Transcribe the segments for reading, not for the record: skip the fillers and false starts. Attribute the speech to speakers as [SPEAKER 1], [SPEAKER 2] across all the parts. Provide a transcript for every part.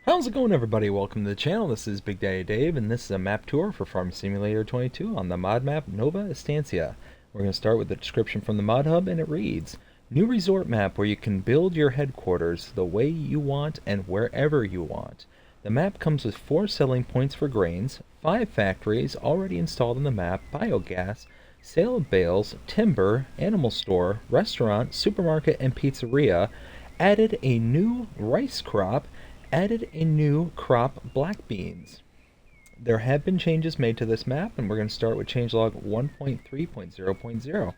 [SPEAKER 1] How's it going, everybody? Welcome to the channel. This is Big Daddy Dave, and this is a map tour for Farm Simulator 22 on the mod map Nova Estancia. We're going to start with the description from the mod hub, and it reads, New resort map where you can build your headquarters the way you want and wherever you want. The map comes with 4 selling points for grains, 5 factories already installed on the map, biogas, sale of bales, timber, animal store, restaurant, supermarket, and pizzeria, added a new rice crop, added a new crop black beans. There have been changes made to this map, and we're going to start with changelog 1.3.0.0. It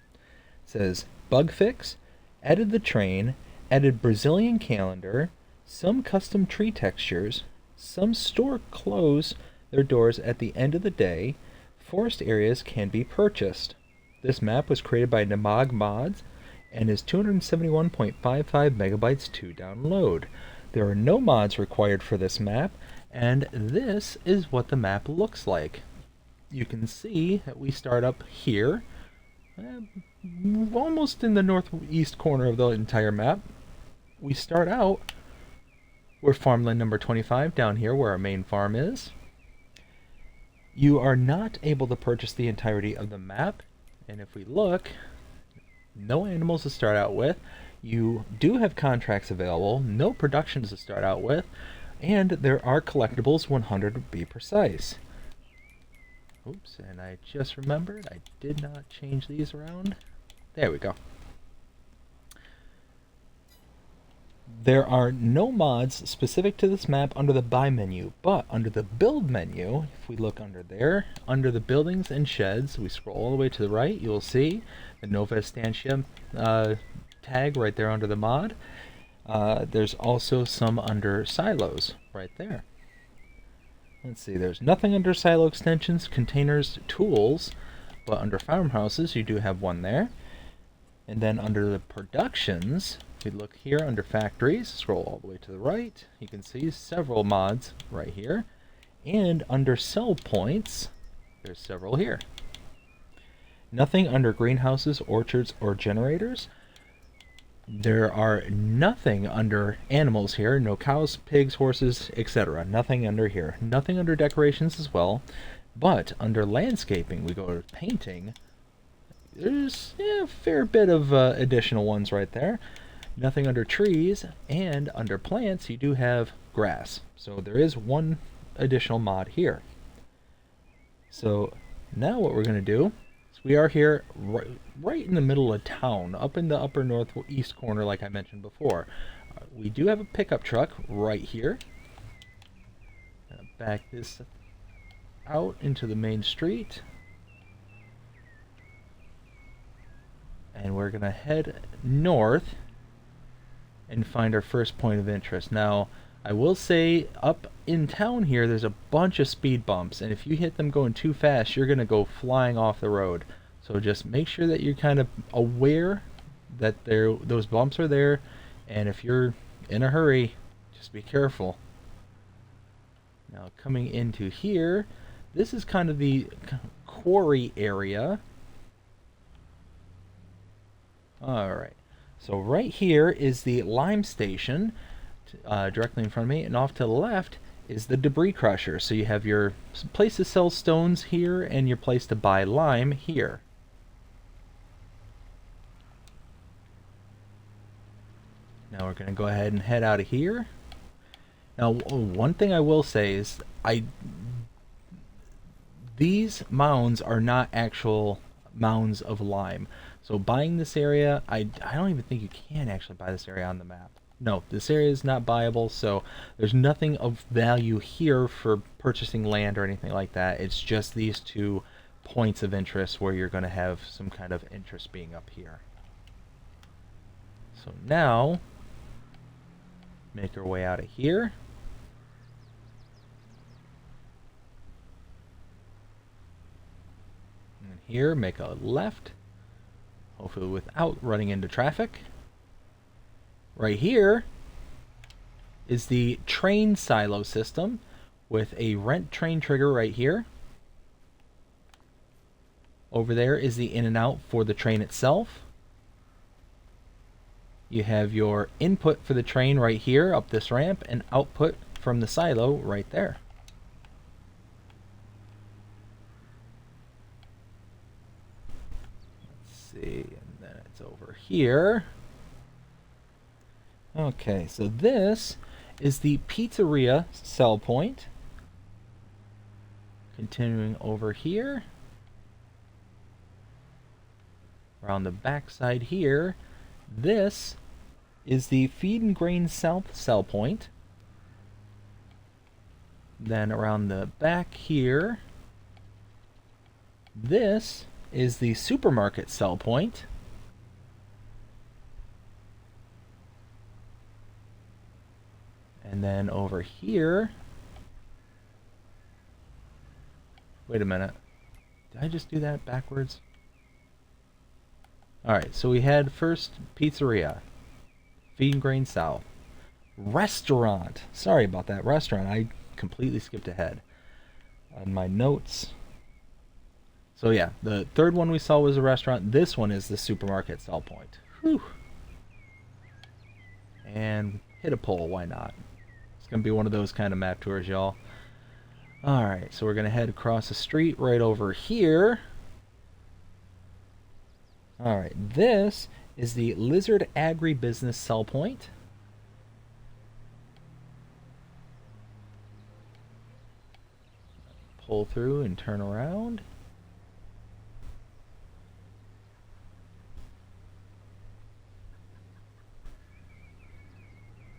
[SPEAKER 1] says bug fix, added the train, added Brazilian calendar, some custom tree textures, some store close their doors at the end of the day, forest areas can be purchased. This map was created by Namag Mods and is 271.55 megabytes to download. There are no mods required for this map, and this is what the map looks like. You can see that we start up here, almost in the northeast corner of the entire map. We start out where farmland number 25, down here where our main farm is. You are not able to purchase the entirety of the map, and if we look, no animals to start out with. You do have contracts available, no productions to start out with, and there are collectibles, 100 to be precise. Oops, and I just remembered I did not change these around. There we go. There are no mods specific to this map under the buy menu, but under the build menu, if we look under there, under the buildings and sheds, we scroll all the way to the right, you'll see the Nova Estancia tag right there under the mod. There's also some under silos right there. Let's see, there's nothing under silo extensions, containers, tools, but under farmhouses you do have one there. And then under the productions, if we look here under factories, scroll all the way to the right, you can see several mods right here. And under sell points, there's several here. Nothing under greenhouses, orchards, or generators. There are nothing under animals here, no cows, pigs, horses, etc. Nothing under here. Nothing under decorations as well. But under landscaping, we go to painting. There's a fair bit of additional ones right there. Nothing under trees, and under plants you do have grass. So there is one additional mod here. So now what we're going to do, we are here right in the middle of town, up in the upper northeast corner like I mentioned before. We do have a pickup truck right here. Back this out into the main street. And we're going to head north and find our first point of interest. Now, I will say up in town here there's a bunch of speed bumps, and if you hit them going too fast you're going to go flying off the road. So just make sure that you're kind of aware that those bumps are there, and if you're in a hurry, just be careful. Now coming into here, this is kind of the quarry area. Alright, so right here is the lime station, directly in front of me, and off to the left is the debris crusher. So you have your place to sell stones here and your place to buy lime here. Now we're going to go ahead and head out of here. Now one thing I will say is these mounds are not actual mounds of lime. So buying this area, I don't even think you can actually buy this area on the map. No, this area is not buyable, so there's nothing of value here for purchasing land or anything like that. It's just these 2 points of interest where you're going to have some kind of interest being up here. So now, make our way out of here. And here, make a left. Hopefully without running into traffic. Right here is the train silo system with a rent train trigger right here. Over there is the in and out for the train itself. You have your input for the train right here up this ramp and output from the silo right there. Let's see, and then it's over here. Okay, so this is the pizzeria sell point. Continuing over here. Around the back side here, this is the Feed and Grain South sell point. Then around the back here, this is the supermarket sell point. And then over here, wait a minute, did I just do that backwards? Alright, so we had first pizzeria, Feed and Grain South, restaurant, sorry about that, restaurant, I completely skipped ahead on my notes. So yeah, the third one we saw was a restaurant, this one is the supermarket sell point. Whew. And hit a pole, why not? It's going to be one of those kind of map tours, y'all. Alright, so we're going to head across the street right over here. Alright, this is the Lizard Agribusiness sell point. Pull through and turn around.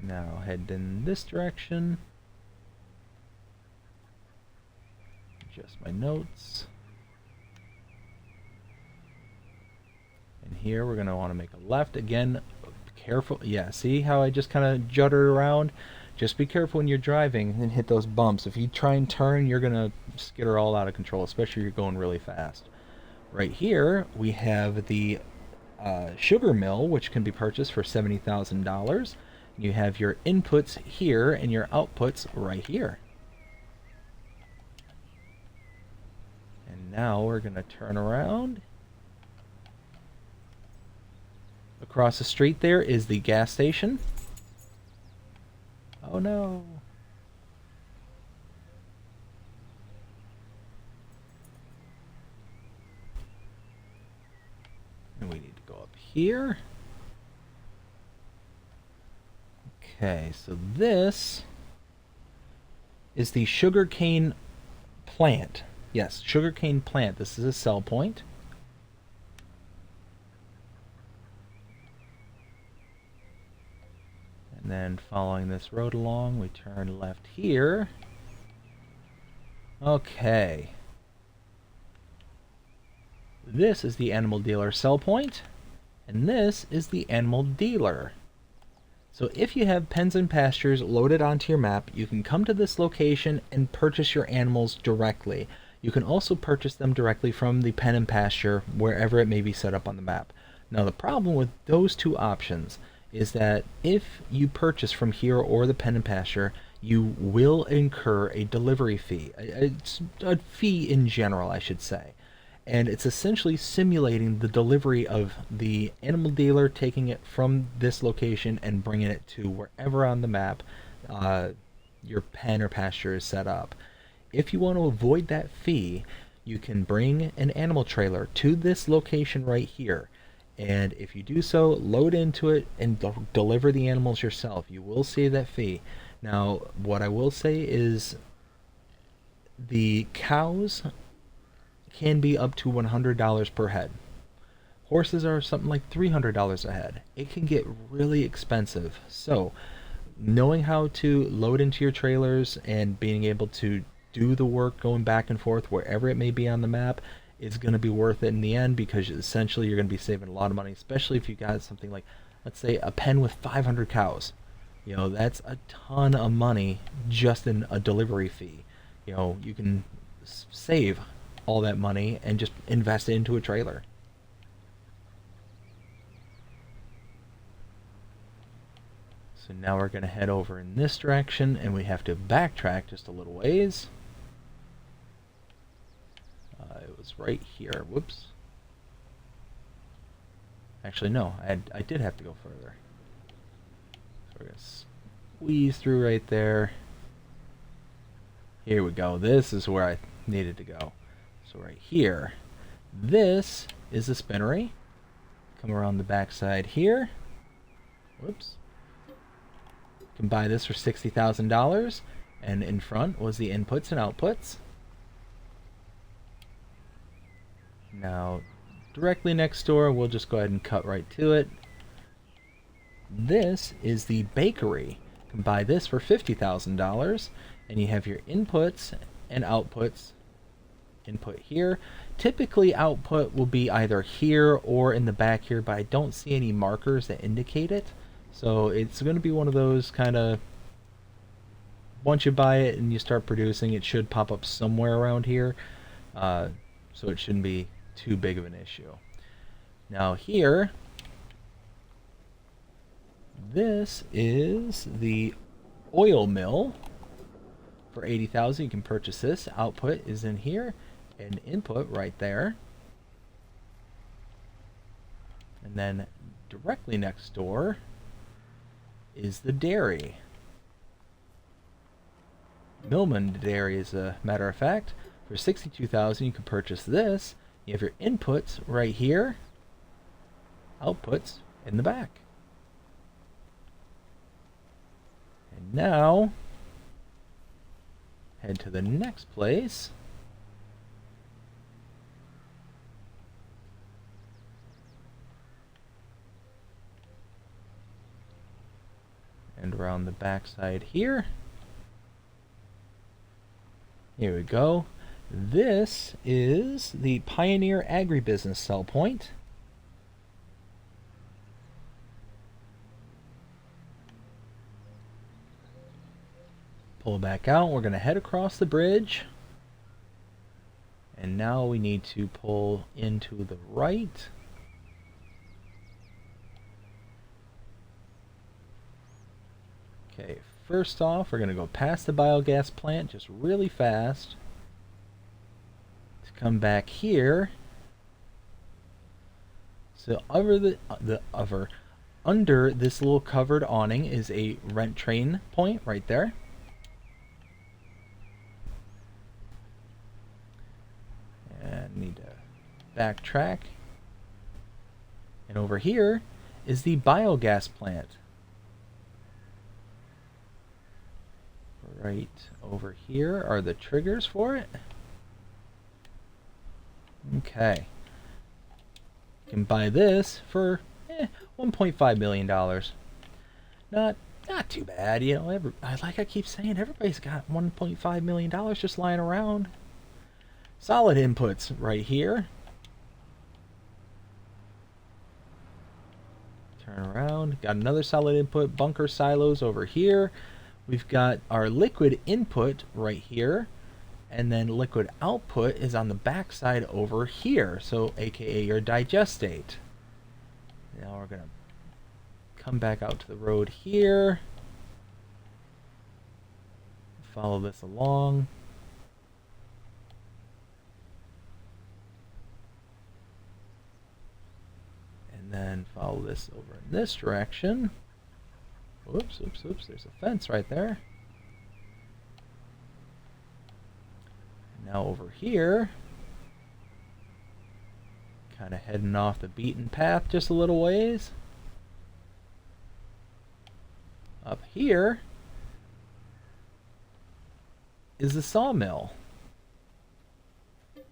[SPEAKER 1] Now head in this direction. Adjust my notes. And here we're going to want to make a left. Again, careful. Yeah, see how I just kind of juddered around? Just be careful when you're driving and hit those bumps. If you try and turn, you're going to skitter all out of control, especially if you're going really fast. Right here, we have the sugar mill, which can be purchased for $70,000. You have your inputs here and your outputs right here. And now we're going to turn around. Across the street there is the gas station. Oh no. And we need to go up here. Okay, so this is the sugarcane plant. Yes, sugarcane plant. This is a sell point. And then following this road along, we turn left here. Okay. This is the animal dealer sell point, and this is the animal dealer. So if you have pens and pastures loaded onto your map, you can come to this location and purchase your animals directly. You can also purchase them directly from the pen and pasture, wherever it may be set up on the map. Now the problem with those two options is that if you purchase from here or the pen and pasture, you will incur a delivery fee. It's a fee in general, I should say. And it's essentially simulating the delivery of the animal dealer taking it from this location and bringing it to wherever on the map your pen or pasture is set up. If you want to avoid that fee, you can bring an animal trailer to this location right here. And if you do so, load into it and deliver the animals yourself. You will save that fee. Now, what I will say is the cows can be up to $100 per head. Horses are something like $300 a head. It can get really expensive. So, knowing how to load into your trailers and being able to do the work going back and forth wherever it may be on the map is going to be worth it in the end, because essentially you're going to be saving a lot of money, especially if you got something like, let's say, a pen with 500 cows. You know, that's a ton of money just in a delivery fee. You know, you can save all that money and just invest it into a trailer. So now we're going to head over in this direction, and we have to backtrack just a little ways. It was right here. Whoops. Actually, no. I did have to go further. So we're going to squeeze through right there. Here we go. This is where I needed to go. So right here. This is the spinnery. Come around the back side here. Whoops. You can buy this for $60,000. And in front was the inputs and outputs. Now, directly next door, we'll just go ahead and cut right to it. This is the bakery. You can buy this for $50,000. And you have your inputs and outputs. Input here. Typically output will be either here or in the back here, but I don't see any markers that indicate it. So it's going to be one of those kind of, once you buy it and you start producing, it should pop up somewhere around here. So it shouldn't be too big of an issue. Now here, this is the oil mill. For $80,000, you can purchase this. Output is in here, and input right there. And then directly next door is the dairy. Millman Dairy, as a matter of fact. For $62,000, you can purchase this. You have your inputs right here, outputs in the back. And now, head to the next place. And around the back side here. Here we go. This is the Pioneer Agribusiness Sell Point. Pull back out. We're going to head across the bridge. And now we need to pull into the right. Okay, first off, we're going to go past the biogas plant just really fast. To come back here. So under this little covered awning is a rent train point right there. And need to backtrack. And over here is the biogas plant. Right over here are the triggers for it. Okay. You can buy this for $1.5 million. Not too bad, you know. Like I keep saying, everybody's got $1.5 million just lying around. Solid inputs right here. Turn around. Got another solid input. Bunker silos over here. We've got our liquid input right here. And then liquid output is on the back side over here. So aka your digestate. Now we're going to come back out to the road here. Follow this along. And then follow this over in this direction. Oops, oops, oops, there's a fence right there. Now over here, kind of heading off the beaten path just a little ways. Up here is the sawmill. You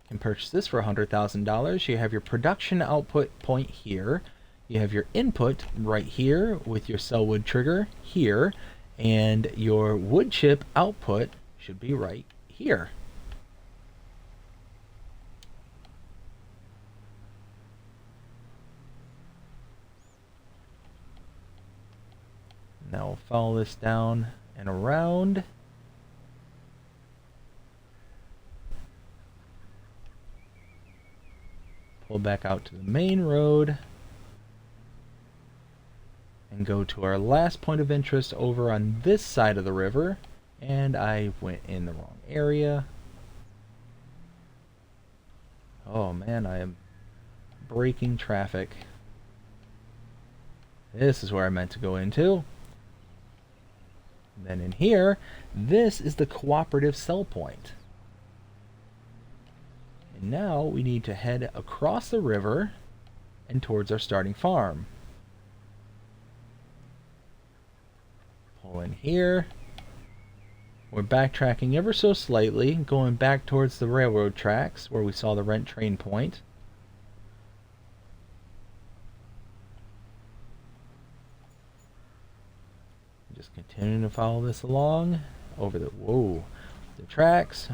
[SPEAKER 1] can purchase this for $100,000. You have your production output point here. You have your input right here with your sellwood trigger here. And your wood chip output should be right here. Now we'll follow this down and around. Pull back out to the main road. And go to our last point of interest over on this side of the river. And I went in the wrong area. Oh man, I am breaking traffic. This is where I meant to go into. And then in here, this is the cooperative sell point. And now we need to head across the river and towards our starting farm. Pull in here. We're backtracking ever so slightly, going back towards the railroad tracks where we saw the Rent train point. Just continuing to follow this along over the the tracks,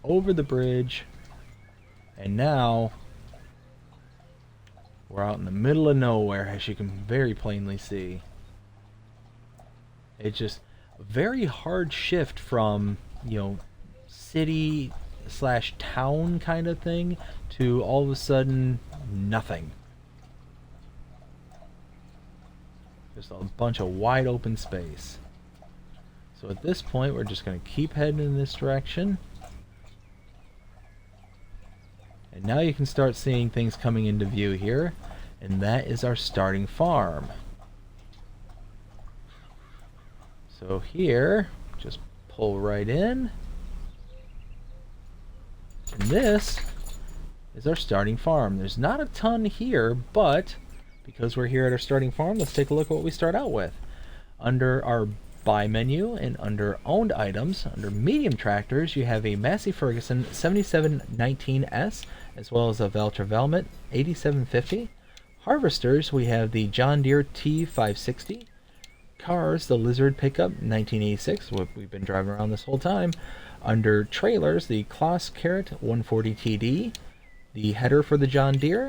[SPEAKER 1] over the bridge, and now we're out in the middle of nowhere, as you can very plainly see. It's just a very hard shift from, you know, city slash town kind of thing to all of a sudden nothing. Just a bunch of wide open space. So at this point, we're just going to keep heading in this direction. And now you can start seeing things coming into view here. And that is our starting farm. So here, just pull right in. And this is our starting farm. There's not a ton here, but because we're here at our starting farm, let's take a look at what we start out with. Under our buy menu and under owned items, under medium tractors, you have a Massey Ferguson 7719S as well as a Valtra Velmet 8750. Harvesters, we have the John Deere T560. Cars, the Lizard pickup 1986, what we've been driving around this whole time. Under trailers, the Kloss Carrot 140 TD. The header for the John Deere.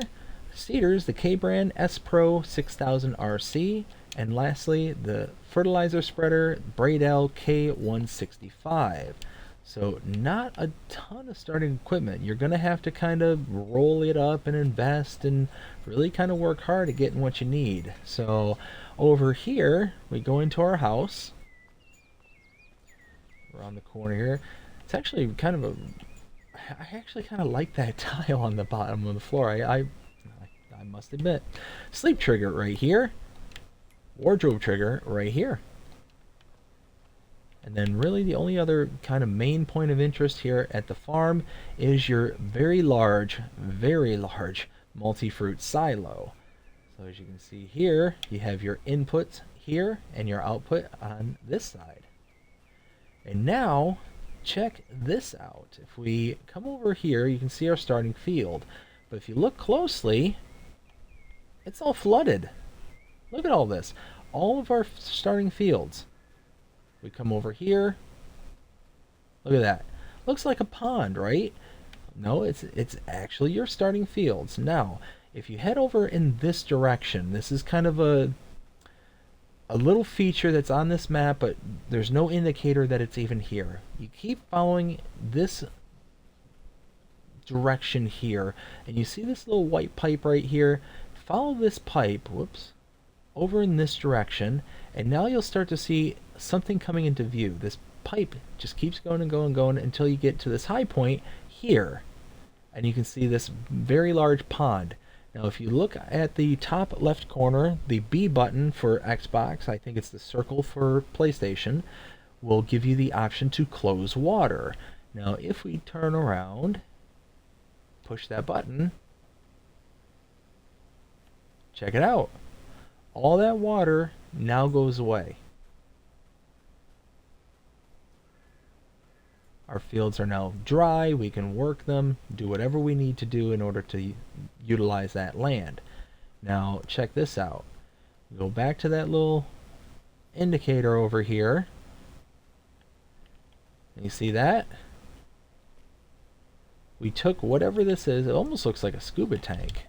[SPEAKER 1] Seeders, the K-Brand S-Pro 6000 RC. And lastly, the fertilizer spreader Braidel K165. So not a ton of starting equipment. You're going to have to kind of roll it up and invest and really kind of work hard at getting what you need. So over here, we go into our house. Around the corner here. It's actually kind of I actually kind of like that tile on the bottom of the floor. I must admit. Sleep trigger right here. Wardrobe trigger right here. And then really the only other kind of main point of interest here at the farm is your very large multi-fruit silo. So as you can see here, you have your inputs here and your output on this side. And now check this out. If we come over here, you can see our starting field. But if you look closely, it's all flooded. Look at all this. All of our starting fields. We come over here. Look at that. Looks like a pond, right? No, it's actually your starting fields. Now, if you head over in this direction, this is kind of a little feature that's on this map, but there's no indicator that it's even here. You keep following this direction here, and you see this little white pipe right here. Follow this pipe, whoops, over in this direction, and now you'll start to see something coming into view. This pipe just keeps going and going and going until you get to this high point here, and you can see this very large pond. Now if you look at the top left corner, the B button for Xbox, I think it's the circle for PlayStation, will give you the option to close water. Now if we turn around, push that button, check it out. All that water now goes away. Our fields are now dry, we can work them, do whatever we need to do in order to utilize that land. Now check this out. Go back to that little indicator over here. You see that? We took whatever this is, it almost looks like a scuba tank.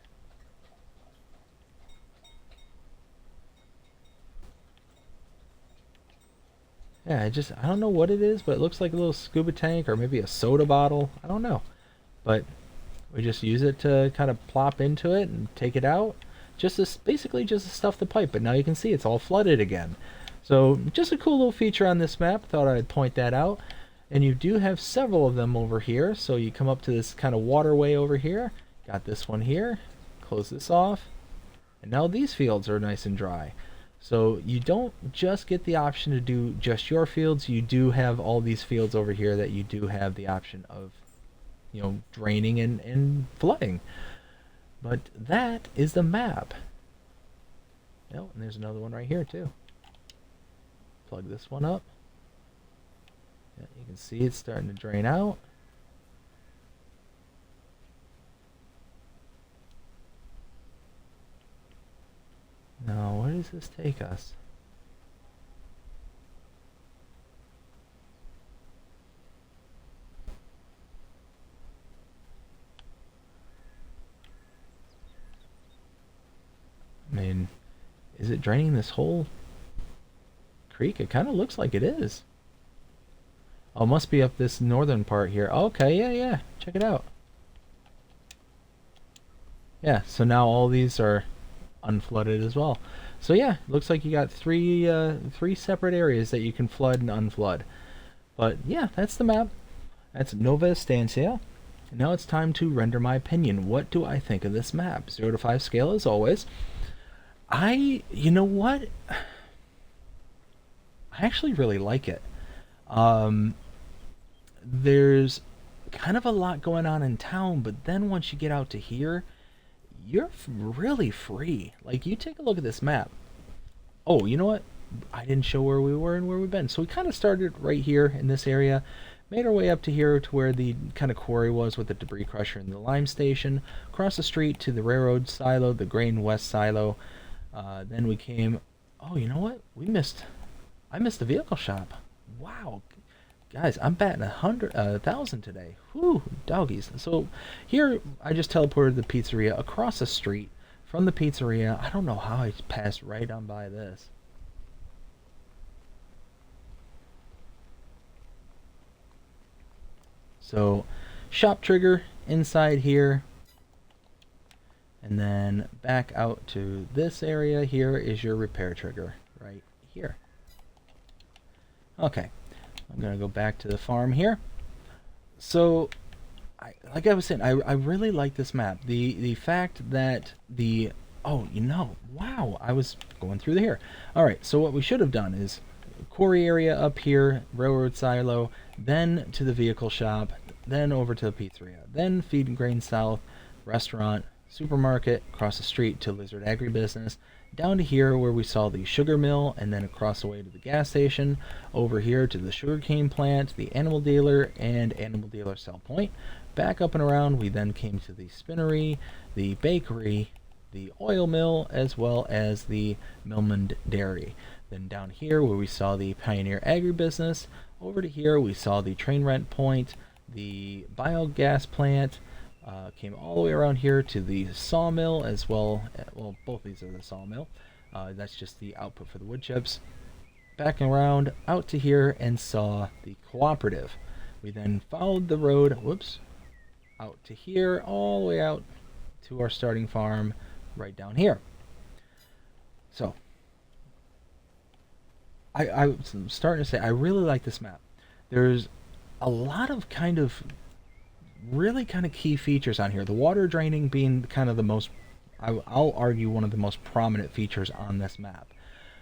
[SPEAKER 1] Yeah, I don't know what it is, but it looks like a little scuba tank or maybe a soda bottle. I don't know. But we just use it to kind of plop into it and take it out. Basically just to stuff the pipe, but now you can see it's all flooded again. So just a cool little feature on this map. Thought I'd point that out. And you do have several of them over here. So you come up to this kind of waterway over here. Got this one here. Close this off. And now these fields are nice and dry. So you don't just get the option to do just your fields. You do have all these fields over here that you do have the option of, draining and flooding. But that is the map. Oh, and there's another one right here too. Plug this one up. Yeah, you can see it's starting to drain out. Now, where does this take us? I mean, is it draining this whole creek? It kind of looks like it is. Oh, it must be up this northern part here. Okay, yeah. Check it out. Yeah, so now all these are unflooded as well. So yeah, looks like you got three separate areas that you can flood and unflood. But yeah, that's the map. That's Nova Estancia. Now it's time to render my opinion. What do I think of this map? 0 to 5 scale as always. You know what? I actually really like it. There's kind of a lot going on in town, but then once you get out to here, you're really free. Like, you take a look at this map. Oh, you know what? I didn't show where we were and where we've been. So we kind of started right here in this area, made our way up to here to where the kind of quarry was with the debris crusher and the lime station, across the street to the railroad silo, the grain west silo. Then we came, oh, you know what? I missed the vehicle shop. Wow. Guys, I'm batting 1,000 today. Whew, doggies. So here, I just teleported the pizzeria across the street from the pizzeria. I don't know how I passed right on by this. So, shop trigger inside here. And then back out to this area here is your repair trigger right here. Okay, I'm going to go back to the farm here. So, like I was saying, I really like this map. The fact that oh, wow, I was going through here. Alright, so what we should have done is quarry area up here, railroad silo, then to the vehicle shop, then over to the pizzeria, then feed and grain south, restaurant, supermarket, across the street to Lizard Agribusiness, down to here where we saw the sugar mill, and then across the way to the gas station, over here to the sugarcane plant, the animal dealer, and animal dealer sell point. Back up and around, we then came to the spinnery, the bakery, the oil mill, as well as the Millman Dairy. Then down here where we saw the Pioneer Agribusiness, over to here we saw the train rent point, the biogas plant, came all the way around here to the sawmill as well. Well, both these are the sawmill. That's just the output for the wood chips. Back around out to here and saw the cooperative. We then followed the road, out to here, all the way out to our starting farm right down here. So, I'm starting to say I really like this map. There's a lot of really key features on here. The water draining being kind of the most, I'll argue, one of the most prominent features on this map.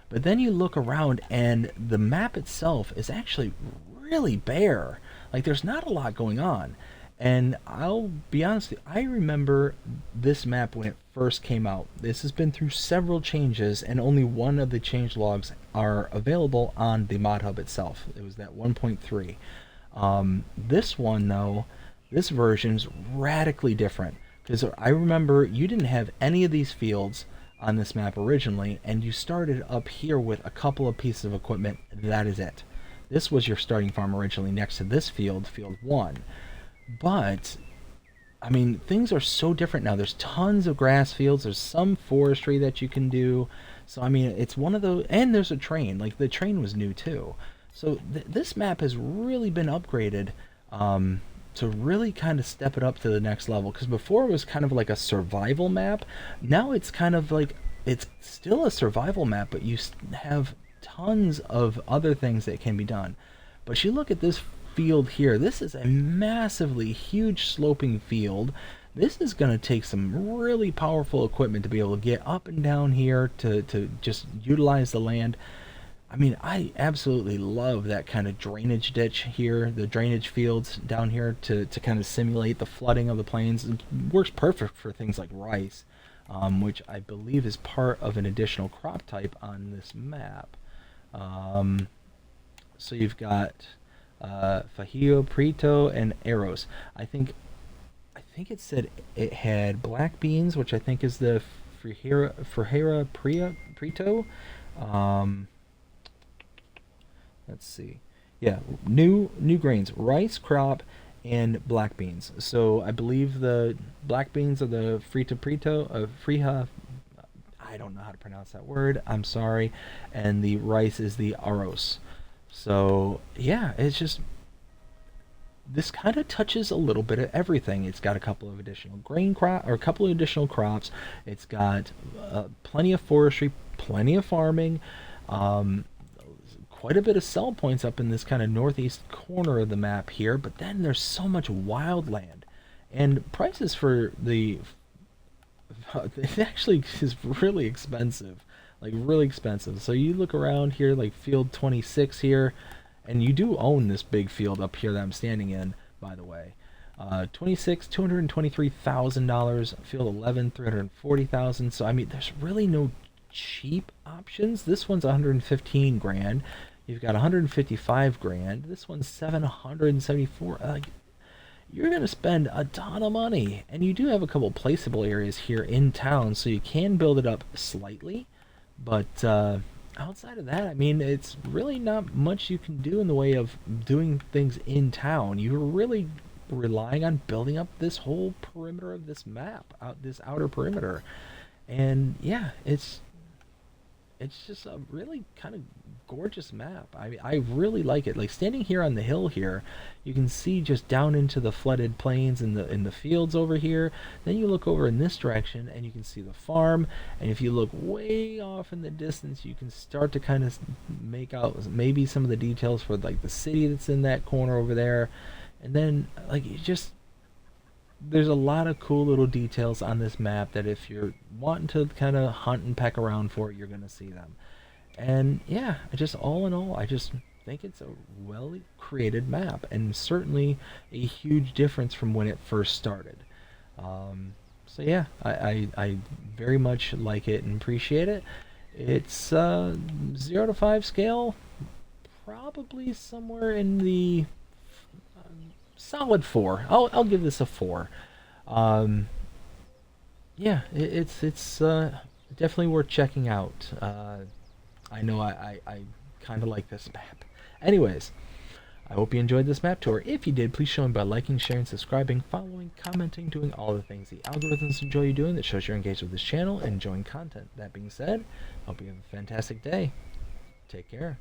[SPEAKER 1] But then you look around and the map itself is actually really bare. Like, there's not a lot going on. And I'll be honest with you, I remember this map when it first came out. This has been through several changes, and only one of the change logs are available on the mod hub itself. It was that 1.3. This one, though, this version's radically different, because I remember you didn't have any of these fields on this map originally, and you started up here with a couple of pieces of equipment. That is it. This was your starting farm originally next to this field, field 1. But, I mean, things are so different now. There's tons of grass fields. There's some forestry that you can do. So, I mean, it's one of those... And there's a train. Like, the train was new, too. So, this map has really been upgraded to really kind of step it up to the next level. Because before it was kind of like a survival map. Now it's kind of like... It's still a survival map, but you have tons of other things that can be done. But you look at this field here. This is a massively huge sloping field This is going to take some really powerful equipment to be able to get up and down here to just utilize the land. I mean, I absolutely love that kind of drainage ditch here, the drainage fields down here to kind of simulate the flooding of the plains. It works perfect for things like rice, which I believe is part of an additional crop type on this map. Um, so you've got Fajillo, Prieto, and Eros. I think it said it had black beans, which I think is the Frejera Prieto. Um, let's see. Yeah, new grains, rice crop, and black beans. So I believe the black beans are the Frita Prito, Frija. I don't know how to pronounce that word. I'm sorry. And the rice is the arroz. So yeah, it's just this kind of touches a little bit of everything. It's got a couple of additional grain crop or a couple of additional crops. It's got plenty of forestry, plenty of farming, um, quite a bit of sell points up in this kind of northeast corner of the map here. But then there's so much wildland, and prices for the it actually is really expensive, like really expensive. So you look around here, like field 26 here, and you do own this big field up here that I'm standing in, by the way. 26, $223,000. Field 11, 340,000. So I mean, there's really no cheap options. This one's 115 grand. You've got 155 grand. This one's 774. Like, you're going to spend a ton of money. And you do have a couple placeable areas here in town, so you can build it up slightly. But outside of that, I mean, it's really not much you can do in the way of doing things in town. You're really relying on building up this whole perimeter of this map, out this outer perimeter. And yeah, it's just a really kind of gorgeous map. I really like it. Like standing here on the hill here, you can see just down into the flooded plains and the fields over here. Then you look over in this direction and you can see the farm. And if you look way off in the distance, you can start to kind of make out maybe some of the details for like the city that's in that corner over there. And then like it just there's a lot of cool little details on this map that if you're wanting to kind of hunt and peck around for it, you're going to see them. And yeah, just all in all, I just think it's a well created map and certainly a huge difference from when it first started. So yeah, I very much like it and appreciate it. It's 0 to 5 scale, probably somewhere in the solid 4. I'll give this a 4. Um, yeah, it's definitely worth checking out. I know I kind of like this map. Anyways, I hope you enjoyed this map tour. If you did, please show me by liking, sharing, subscribing, following, commenting, doing all the things the algorithms enjoy you doing that shows you're engaged with this channel and enjoying content. That being said, I hope you have a fantastic day. Take care.